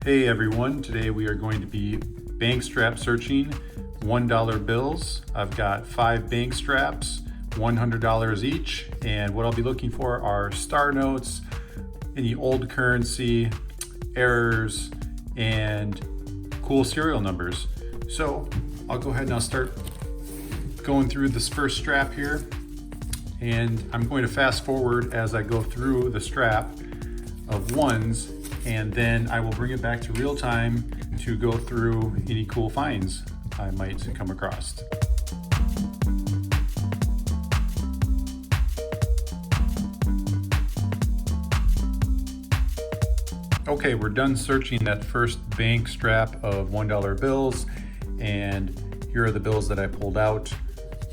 Hey everyone, today we are going to be bank strap searching $1 bills. I've got 5 bank straps, $100 each, and what I'll be looking for are star notes, any old currency, errors, and cool serial numbers. So I'll go ahead and I'll start going through this first strap here, and I'm going to fast forward as I go through the strap of ones, and then I will bring it back to real time to go through any cool finds I might come across. Okay, we're done searching that first bank strap of $1 bills, and here are the bills that I pulled out.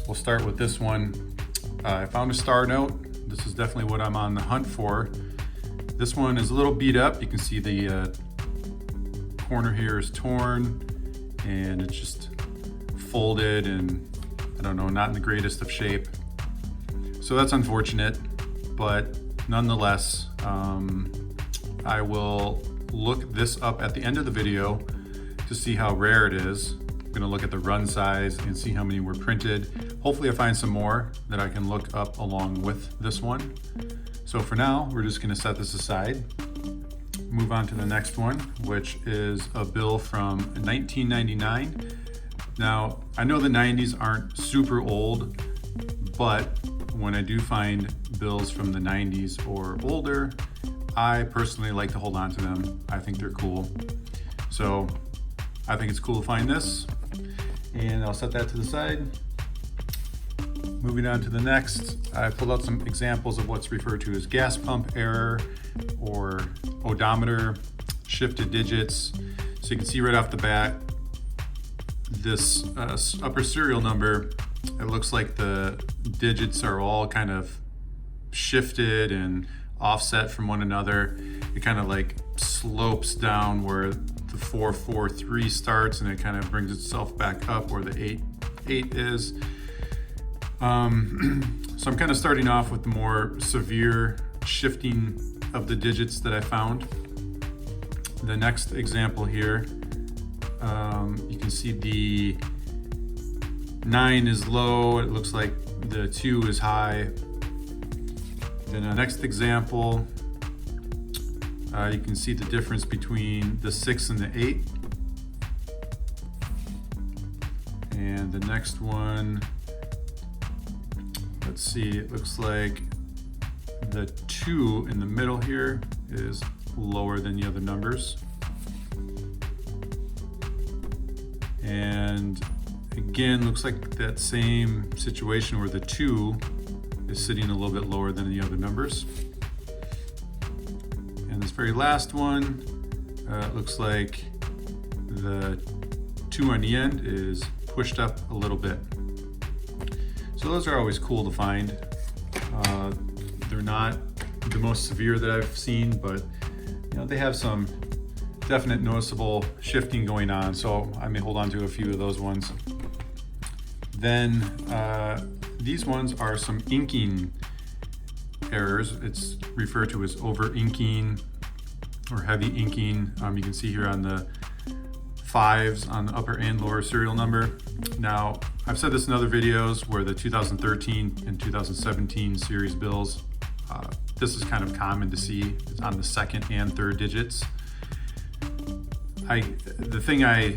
We'll start with this one. I found a star note. This is definitely what I'm on the hunt for. This one is a little beat up. You can see the corner here is torn and it's just folded and I don't know, not in the greatest of shape. So that's unfortunate, but nonetheless, I will look this up at the end of the video to see how rare it is. I'm gonna look at the run size and see how many were printed. Hopefully I find some more that I can look up along with this one. So for now, we're just gonna set this aside. Move on to the next one, which is a bill from 1999. Now, I know the 90s aren't super old, but when I do find bills from the 90s or older, I personally like to hold on to them. I think they're cool. So I think it's cool to find this, and I'll set that to the side. Moving on to the next, I pulled out some examples of what's referred to as gas pump error or odometer, shifted digits. So you can see right off the bat, this upper serial number, it looks like the digits are all kind of shifted and offset from one another. It kind of like slopes down where the 443 starts, and it kind of brings itself back up where the 88 is. So I'm kind of starting off with the more severe shifting of the digits that I found. The next example here, you can see the 9 is low, it looks like the 2 is high. Then the next example, you can see the difference between the 6 and the 8. And the next one, let's see, it looks like the 2 in the middle here is lower than the other numbers. And again, looks like that same situation where the 2 is sitting a little bit lower than the other numbers. And this very last one, looks like the 2 on the end is pushed up a little bit. So those are always cool to find. They're not the most severe that I've seen, but you know, they have some definite noticeable shifting going on, so I may hold on to a few of those ones. Then these ones are some inking errors. It's referred to as over inking or heavy inking. You can see here on the 5s on the upper and lower serial number. Now, I've said this in other videos where the 2013 and 2017 series bills, this is kind of common to see. It's on the 2nd and 3rd digits. The thing I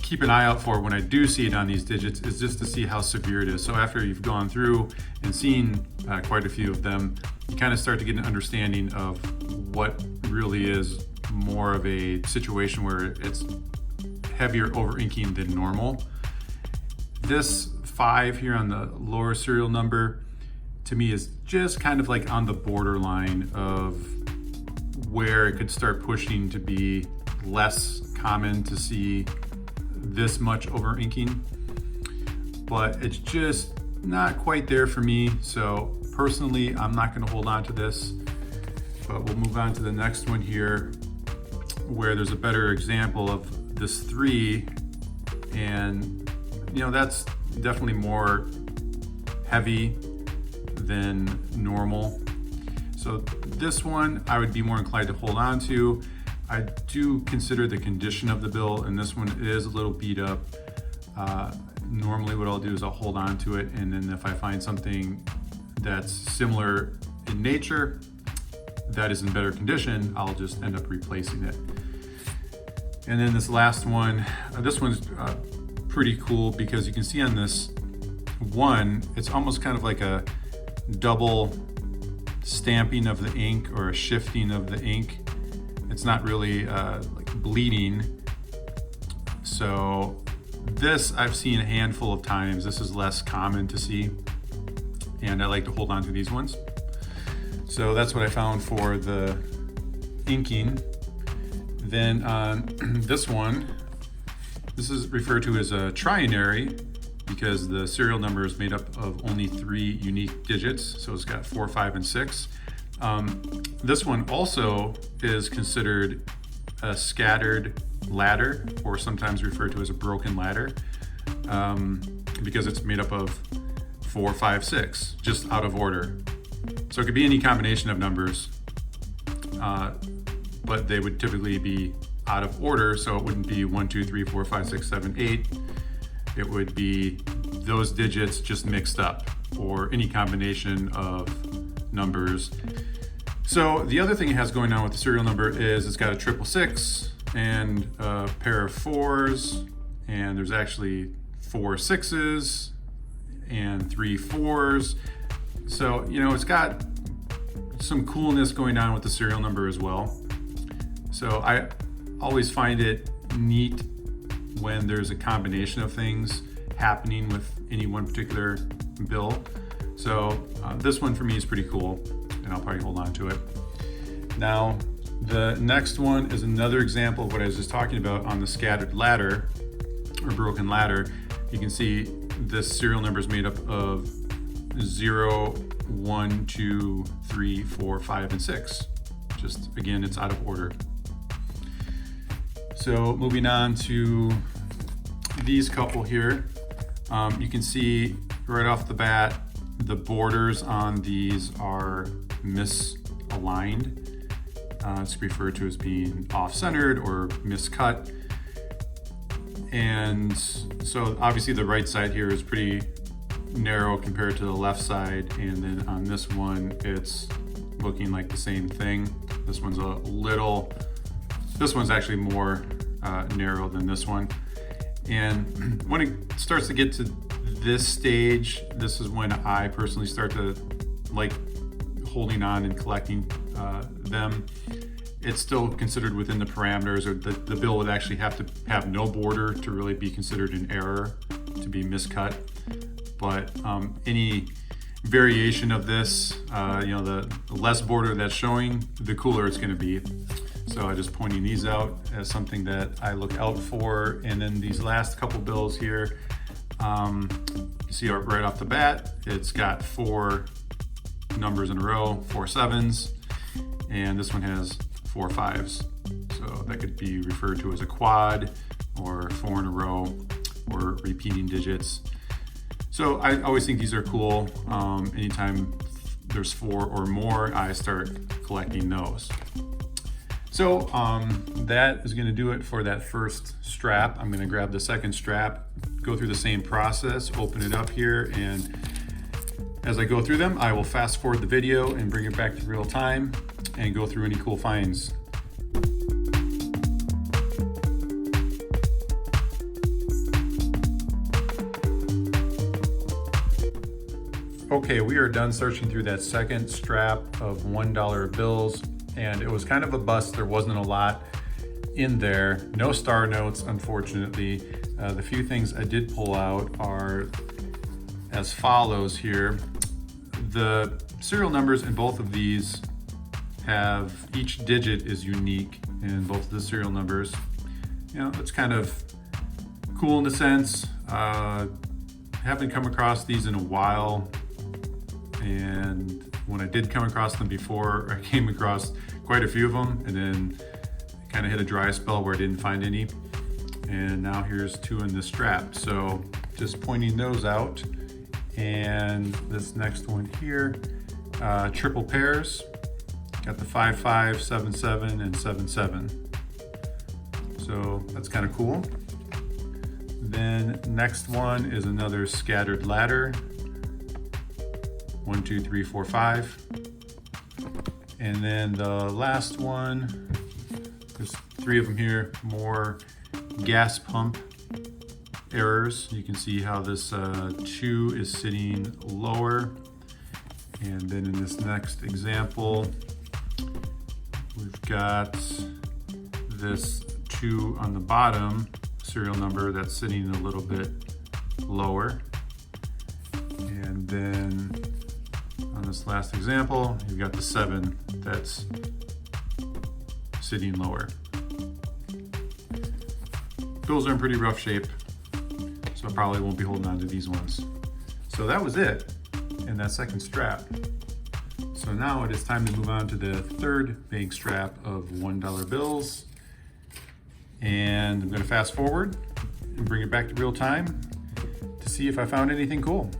keep an eye out for when I do see it on these digits is just to see how severe it is. So after you've gone through and seen quite a few of them, you kind of start to get an understanding of what really is more of a situation where it's heavier over inking than normal. This 5 here on the lower serial number, to me, is just kind of like on the borderline of where it could start pushing to be less common to see this much over inking, but it's just not quite there for me. So personally, I'm not going to hold on to this, but we'll move on to the next one here, where there's a better example of this 3, and you know, that's definitely more heavy than normal. So this one I would be more inclined to hold on to. I do consider the condition of the bill, and this one is a little beat up. Normally what I'll do is I'll hold on to it, and then if I find something that's similar in nature that is in better condition, I'll just end up replacing it. And then this last one, this one's pretty cool because you can see on this one, it's almost kind of like a double stamping of the ink or a shifting of the ink. It's not really like bleeding. So this I've seen a handful of times. This is less common to see, and I like to hold on to these ones. So that's what I found for the inking. Then on this one, this is referred to as a trinary because the serial number is made up of only 3 unique digits. So it's got 4, 5, and 6. This one also is considered a scattered ladder, or sometimes referred to as a broken ladder, because it's made up of 4, 5, 6, just out of order. So it could be any combination of numbers, but they would typically be out of order, so it wouldn't be 1, 2, 3, 4, 5, 6, 7, 8. It would be those digits just mixed up, or any combination of numbers. So the other thing it has going on with the serial number is it's got a 666 and a pair of 4s, and there's actually 4 6s and 3 4s. So, you know, it's got some coolness going on with the serial number as well. So I always find it neat when there's a combination of things happening with any one particular bill. So this one for me is pretty cool, and I'll probably hold on to it. Now, the next one is another example of what I was just talking about on the scattered ladder or broken ladder. You can see this serial number is made up of 0, 1, 2, 3, 4, 5, and 6. Just again, it's out of order. So moving on to these couple here, you can see right off the bat, the borders on these are misaligned. It's referred to as being off-centered or miscut. And so obviously the right side here is pretty narrow compared to the left side, and then on this one it's looking like the same thing. This one's actually more narrow than this one. And when it starts to get to this stage, this is when I personally start to like holding on and collecting them. It's still considered within the parameters, or the bill would actually have to have no border to really be considered an error, to be miscut. But any variation of this, the less border that's showing, the cooler it's going to be. So I'm just pointing these out as something that I look out for. And then these last couple bills here, you see right off the bat, it's got 4 numbers in a row, 4 7s, and this one has 4 5s. So that could be referred to as a quad, or 4 in a row, or repeating digits. So I always think these are cool. Anytime there's 4 or more, I start collecting those. So that is going to do it for that first strap. I'm going to grab the second strap, go through the same process, open it up here, and as I go through them, I will fast forward the video and bring it back to real time and go through any cool finds. Okay, we are done searching through that second strap of $1 bills, and it was kind of a bust. There wasn't a lot in there. No star notes, unfortunately. The few things I did pull out are as follows here. The serial numbers in both of these have, each digit is unique in both of the serial numbers. You know, it's kind of cool in a sense. Haven't come across these in a while, and when I did come across them before, I came across quite a few of them, and then kind of hit a dry spell where I didn't find any. And now here's 2 in the strap. So just pointing those out. And this next one here, triple pairs. Got the 5 5, 7 7, and 7 7. So that's kind of cool. Then next one is another scattered ladder. 1, 2, 3, 4, 5. And then the last one, there's 3 of them here, more gas pump errors. You can see how this 2 is sitting lower. And then in this next example, we've got this 2 on the bottom serial number that's sitting a little bit lower. And then on this last example, you've got the 7 that's sitting lower. Bills are in pretty rough shape, so I probably won't be holding on to these ones. So that was it in that second strap. So now it is time to move on to the third bank strap of $1 bills. And I'm going to fast forward and bring it back to real time to see if I found anything cool.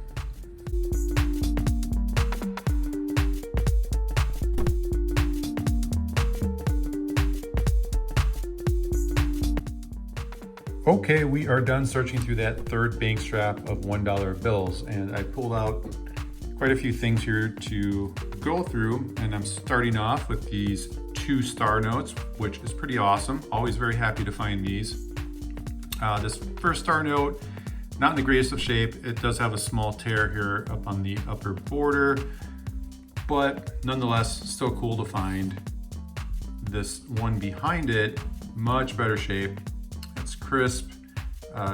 Okay, we are done searching through that third bank strap of $1 bills, and I pulled out quite a few things here to go through, and I'm starting off with these 2 star notes, which is pretty awesome. Always very happy to find these. This first star note, not in the greatest of shape. It does have a small tear here up on the upper border, but nonetheless, still cool to find. This one behind it, much better shape. It's crisp,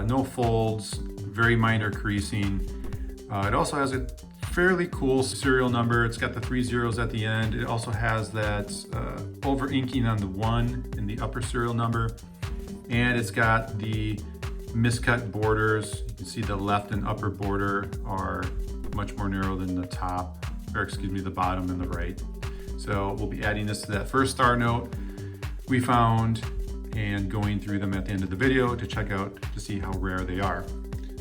no folds, very minor creasing. It also has a fairly cool serial number. It's got the 3 zeros at the end. It also has that over inking on the 1 in the upper serial number. And it's got the miscut borders. You can see the left and upper border are much more narrow than the top, or excuse me, the bottom and the right. So we'll be adding this to that first star note we found and going through them at the end of the video to check out to see how rare they are.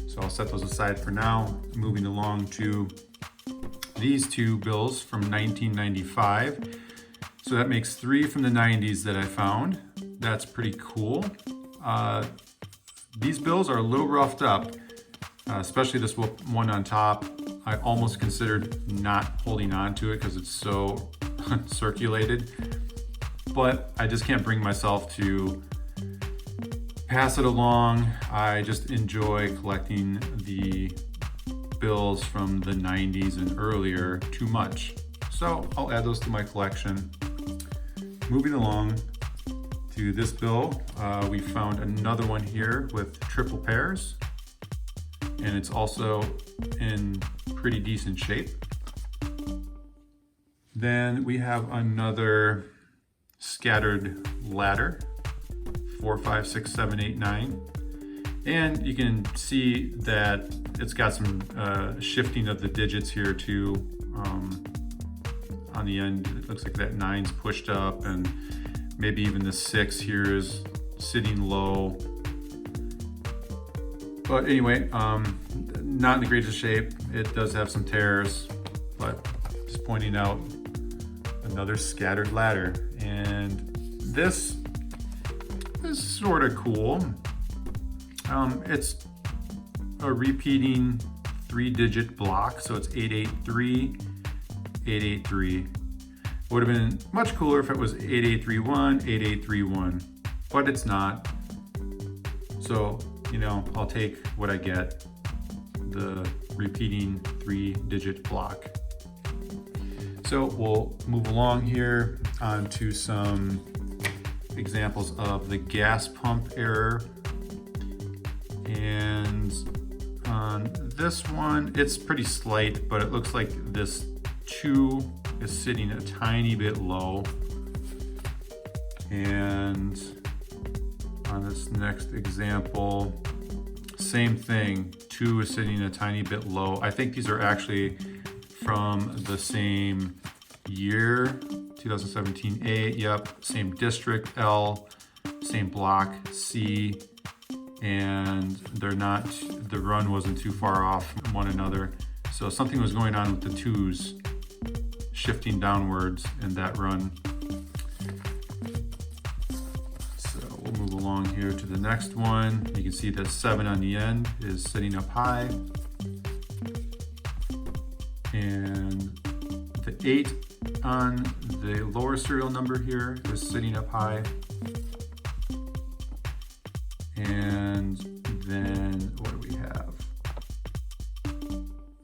So I'll set those aside for now. Moving along to these 2 bills from 1995. So that makes 3 from the 90s that I found. That's pretty cool. These bills are a little roughed up, especially this one on top. I almost considered not holding on to it because it's so circulated, but I just can't bring myself to pass it along. I just enjoy collecting the bills from the 90s and earlier too much. So I'll add those to my collection. Moving along to this bill, we found another one here with triple pairs, and it's also in pretty decent shape. Then we have another scattered ladder, 4, 5, 6, 7, 8, 9. And you can see that it's got some shifting of the digits here too. On the end, it looks like that 9's pushed up, and maybe even the 6 here is sitting low. But anyway, not in the greatest shape. It does have some tears, but just pointing out another scattered ladder. And this is sort of cool. It's a repeating 3-digit block, so it's 883, 883. Would have been much cooler if it was 8831, 8831, but it's not. So, you know, I'll take what I get, the repeating 3-digit block. So we'll move along here onto some examples of the gas pump error. And on this one, it's pretty slight, but it looks like this 2 is sitting a tiny bit low. And on this next example, same thing, 2 is sitting a tiny bit low. I think these are actually from the same year, 2017 A, yep, same district, L, same block, C, and they're not, the run wasn't too far off from one another. So something was going on with the 2s shifting downwards in that run. So we'll move along along here to the next one. You can see that 7 on the end is sitting up high. And the 8 on the lower serial number here is sitting up high. And then what do we have?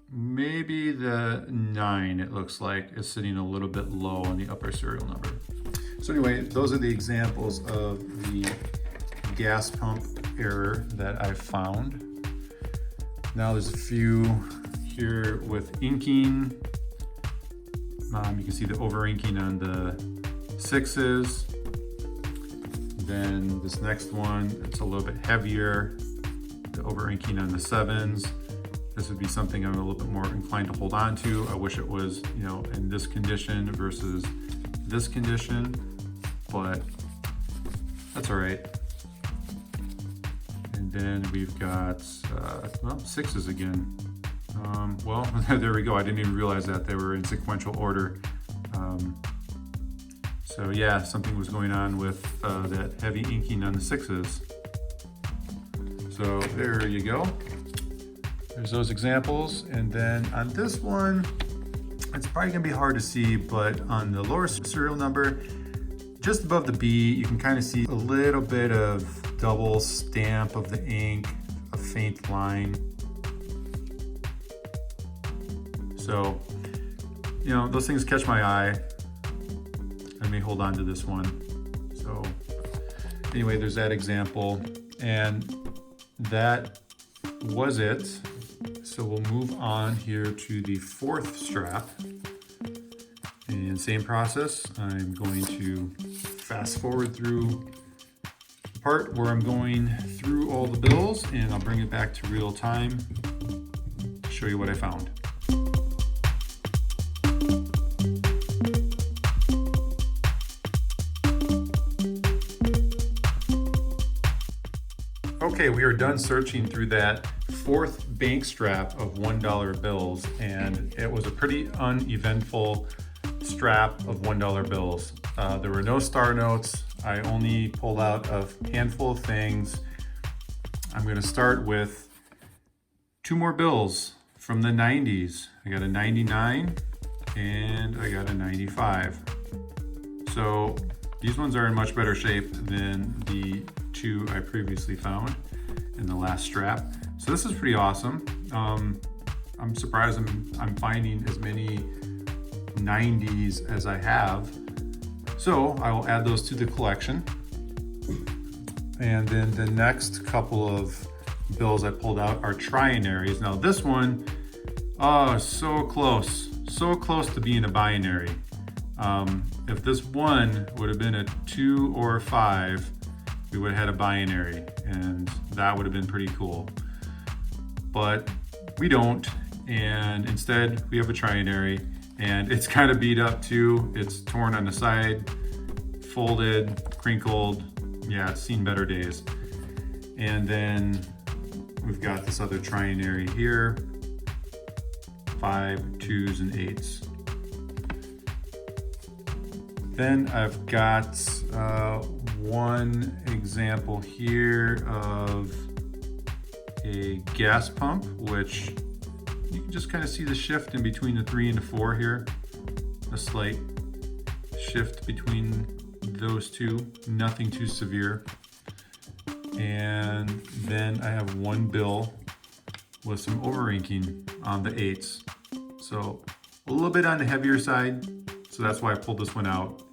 Maybe the 9, it looks like, is sitting a little bit low on the upper serial number. So anyway, those are the examples of the gas pump error that I found. Now there's a few here with inking. You can see the over inking on the 6s. Then this next one, it's a little bit heavier, the over inking on the 7s. This would be something I'm a little bit more inclined to hold on to. I wish it was, you know, in this condition versus this condition, but that's all right. And then we've got, well, 6s again. Well, there we go. I didn't even realize that they were in sequential order. So yeah, something was going on with that heavy inking on the 6s. So there you go. There's those examples. And then on this one, it's probably gonna be hard to see, but on the lower serial number, just above the B, you can kind of see a little bit of double stamp of the ink, a faint line. So, you know, those things catch my eye. I may hold on to this one. So anyway, there's that example. And that was it. So we'll move on here to the 4th strap. And same process. I'm going to fast forward through the part where I'm going through all the bills, and I'll bring it back to real time to show you what I found. Okay, we are done searching through that 4th bank strap of $1 bills, and it was a pretty uneventful strap of $1 bills. There were no star notes. I only pulled out a handful of things. I'm going to start with 2 more bills from the 90s. I got a 99 and I got a 95. So these ones are in much better shape than the 2 I previously found in the last strap. So this is pretty awesome. I'm surprised I'm finding as many 90s as I have. So I will add those to the collection. And then the next couple of bills I pulled out are trinaries. Now this one, oh, so close to being a binary. If this one would have been a 2 or a 5, we would have had a binary, and that would have been pretty cool. But we don't, and instead we have a trinary, and it's kind of beat up too. It's torn on the side, folded, crinkled. Yeah, it's seen better days. And then we've got this other trinary here, 5, 2s, and 8s. Then I've got one example here of a gas pump, which you can just kind of see the shift in between the 3 and the 4 here. A slight shift between those two, nothing too severe. And then I have one bill with some over-inking on the 8s. So a little bit on the heavier side, so that's why I pulled this one out.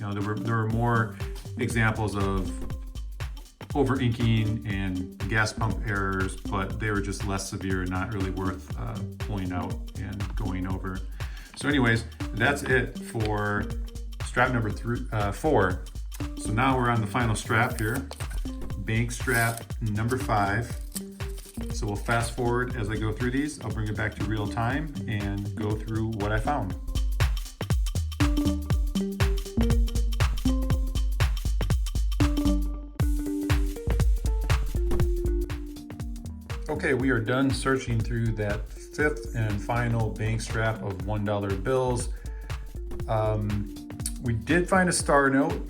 You know, there were more examples of over-inking and gas pump errors, but they were just less severe and not really worth pulling out and going over. So anyways, that's it for strap number 4. So now we're on the final strap here, bank strap number 5. So we'll fast forward as I go through these. I'll bring it back to real time and go through what I found. Okay, we are done searching through that 5th and final bank strap of $1 bills. We did find a star note,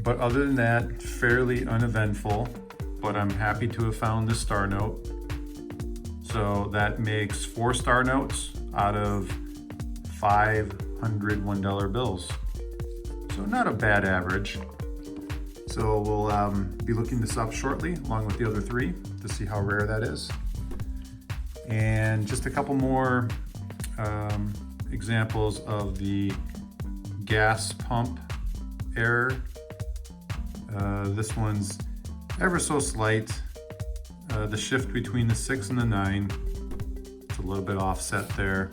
But other than that, fairly uneventful, but I'm happy to have found this star note. So that makes 4 star notes out of 500 $1 bills. So not a bad average. So we'll be looking this up shortly along with the other 3 to see how rare that is. And just a couple more examples of the gas pump error. This one's ever so slight. The shift between the 6 and the 9, it's a little bit offset there.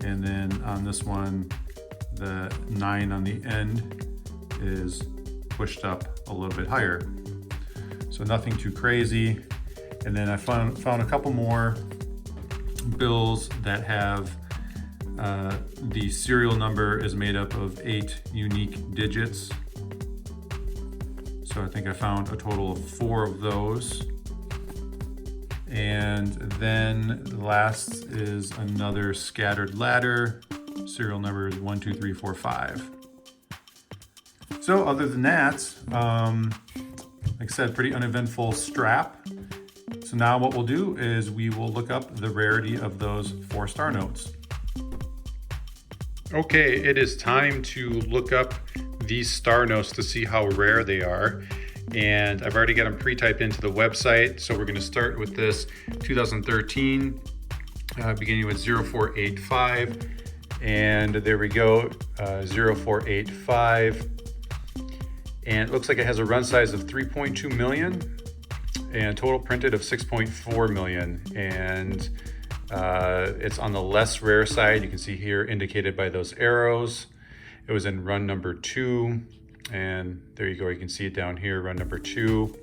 And then on this one, the 9 on the end is pushed up a little bit higher. So nothing too crazy. And then I found a couple more bills that have the serial number is made up of 8 unique digits. So I think I found a total of 4 of those. And then the last is another scattered ladder. Serial number is 1, 2, 3, 4, 5. So other than that, like I said, pretty uneventful strap. So now what we'll do is we will look up the rarity of those 4 star notes. Okay, it is time to look up these star notes to see how rare they are. And I've already got them pre-typed into the website. So we're going to start with this 2013, beginning with 0485. And there we go, 0485. And it looks like it has a run size of 3.2 million and total printed of 6.4 million. And it's on the less rare side. You can see here indicated by those arrows. It was in run number 2. And there you go, you can see it down here, run number 2.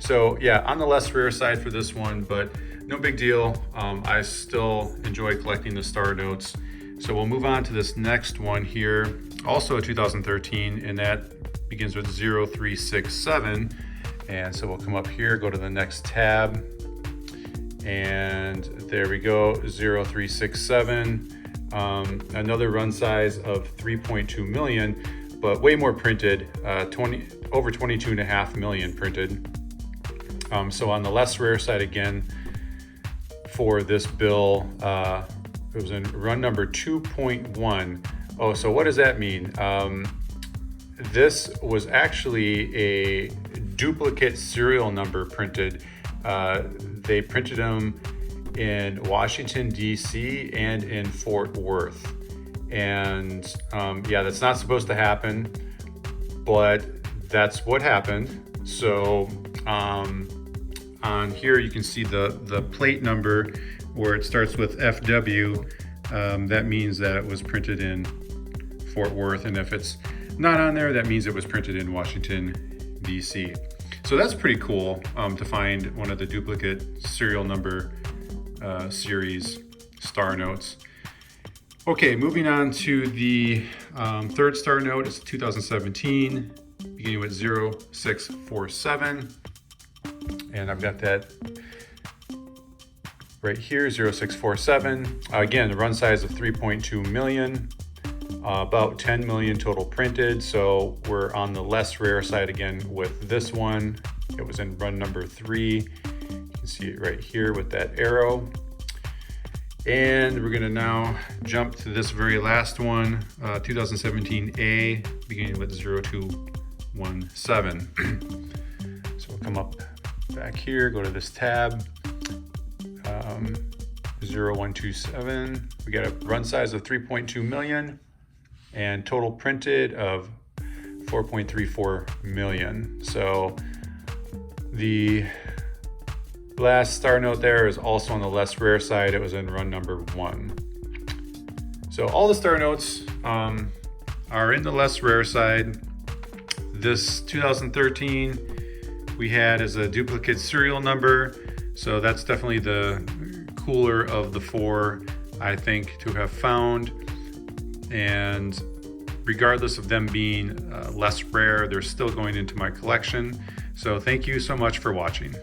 So yeah, on the less rare side for this one, but no big deal. I still enjoy collecting the star notes. So we'll move on to this next one here, also a 2013, and that begins with 0367. And so we'll come up here, go to the next tab, and there we go, 0367. Another run size of 3.2 million. But way more printed, over 22.5 million printed. So on the less rare side again, for this bill, it was in run number 2.1. Oh, so what does that mean? This was actually a duplicate serial number printed. They printed them in Washington, D.C. and in Fort Worth. And yeah, that's not supposed to happen, but that's what happened. So on here you can see the plate number where it starts with FW. That means that it was printed in Fort Worth, and if it's not on there, that means it was printed in Washington, DC. So that's pretty cool to find one of the duplicate serial number series star notes. Okay, moving on to the 3rd star note. It's 2017, beginning with 0647. And I've got that right here, 0647. Again, the run size of 3.2 million, about 10 million total printed. So we're on the less rare side again with this one. It was in run number 3. You can see it right here with that arrow. And we're gonna now jump to this very last one, 2017A, beginning with 0217. So we'll come up back here, go to this tab, 0127. We got a run size of 3.2 million and total printed of 4.34 million. So the last star note there is also on the less rare side. It was in run number 1. So all the star notes are in the less rare side. This 2013 we had as a duplicate serial number. So that's definitely the cooler of the 4, I think, to have found. And regardless of them being less rare, they're still going into my collection. So thank you so much for watching.